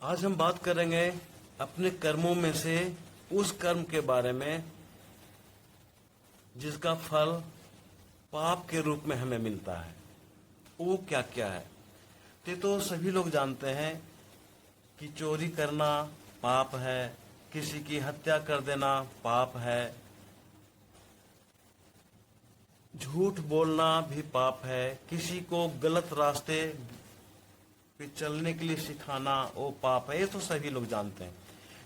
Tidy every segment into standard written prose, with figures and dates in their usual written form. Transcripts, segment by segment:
आज हम बात करेंगे अपने कर्मों में से उस कर्म के बारे में जिसका फल पाप के रूप में हमें मिलता है। वो क्या क्या है? तो सभी लोग जानते हैं कि चोरी करना पाप है, किसी की हत्या कर देना पाप है, झूठ बोलना भी पाप है, किसी को गलत रास्ते पे चलने के लिए सिखाना वो पाप है। ये तो सभी लोग जानते हैं।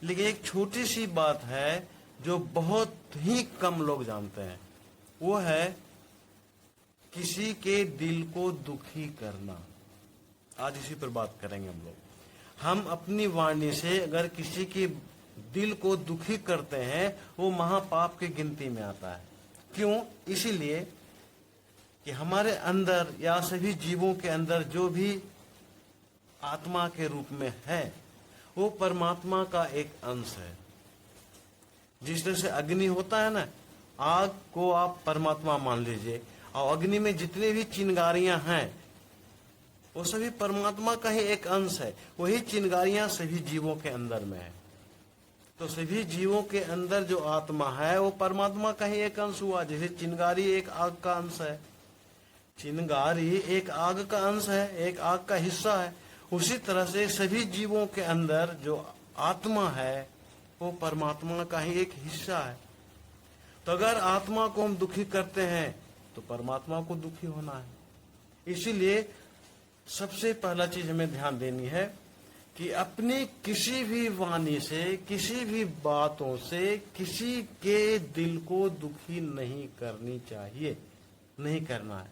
लेकिन एक छोटी सी बात है जो बहुत ही कम लोग जानते हैं, वो है किसी के दिल को दुखी करना। आज इसी पर बात करेंगे हम लोग। हम अपनी वाणी से अगर किसी के दिल को दुखी करते हैं वो महापाप की गिनती में आता है। क्यों? इसीलिए कि हमारे अंदर या सभी जीवों के अंदर जो भी आत्मा के रूप में है वो परमात्मा का एक अंश है। जिस तरह से अग्नि होता है ना, आग को आप परमात्मा मान लीजिए, और अग्नि में जितने भी चिंगारियां हैं वो सभी परमात्मा का ही एक अंश है। वही चिंगारियां सभी जीवों के अंदर में है। तो सभी जीवों के अंदर जो आत्मा है वो परमात्मा का ही एक अंश हुआ। जैसे चिंगारी एक आग का अंश है, चिंगारी एक आग का अंश है, एक आग का हिस्सा है। उसी तरह से सभी जीवों के अंदर जो आत्मा है वो परमात्मा का ही एक हिस्सा है। तो अगर आत्मा को हम दुखी करते हैं तो परमात्मा को दुखी होना है। इसीलिए सबसे पहला चीज हमें ध्यान देनी है कि अपनी किसी भी वाणी से, किसी भी बातों से किसी के दिल को दुखी नहीं करनी चाहिए, नहीं करना है।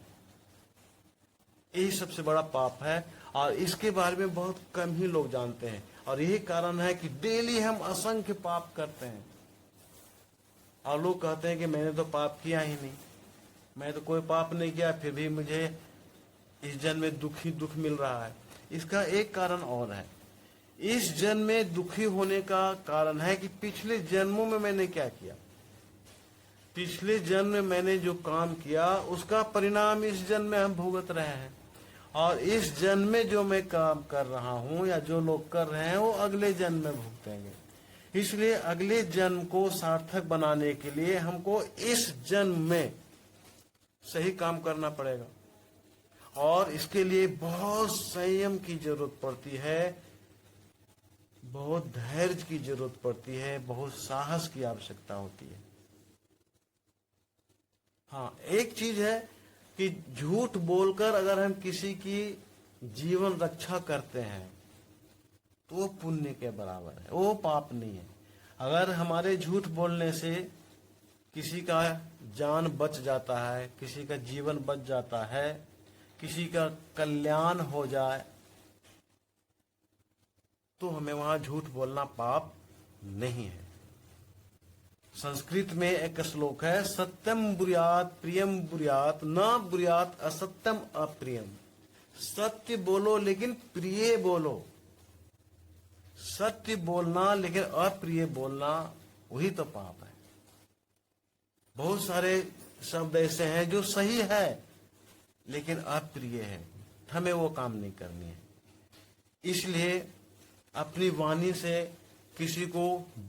यही सबसे बड़ा पाप है और इसके बारे में बहुत कम ही लोग जानते हैं। और यही कारण है कि डेली हम असंख्य पाप करते हैं और लोग कहते हैं कि मैंने तो पाप किया ही नहीं, मैं तो कोई पाप नहीं किया, फिर भी मुझे इस जन्म में दुख मिल रहा है। इसका एक कारण और है। इस जन्म में दुखी होने का कारण है कि पिछले जन्मों में मैंने क्या किया। पिछले जन्म में मैंने जो काम किया उसका परिणाम इस जन्म में हम भुगत रहे हैं, और इस जन्म में जो मैं काम कर रहा हूं या जो लोग कर रहे हैं वो अगले जन्म में भुगतेंगे। इसलिए अगले जन्म को सार्थक बनाने के लिए हमको इस जन्म में सही काम करना पड़ेगा, और इसके लिए बहुत संयम की जरूरत पड़ती है, बहुत धैर्य की जरूरत पड़ती है, बहुत साहस की आवश्यकता होती है। हाँ, एक चीज है कि झूठ बोलकर अगर हम किसी की जीवन रक्षा करते हैं तो वो पुण्य के बराबर है, वो पाप नहीं है। अगर हमारे झूठ बोलने से किसी का जान बच जाता है, किसी का जीवन बच जाता है, किसी का कल्याण हो जाए, तो हमें वहां झूठ बोलना पाप नहीं है। संस्कृत में एक श्लोक है, सत्यम बुर्यात प्रियम बुर्यात न बुर्यात असत्यम अप्रियम। सत्य बोलो लेकिन प्रिय बोलो। सत्य बोलना लेकिन अप्रिय बोलना वही तो पाप है। बहुत सारे शब्द ऐसे हैं जो सही है लेकिन अप्रिय है, हमें वो काम नहीं करनी है। इसलिए अपनी वाणी से किसी को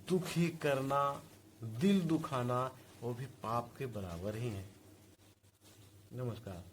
दुखी करना, दिल दुखाना, वो भी पाप के बराबर ही है। नमस्कार।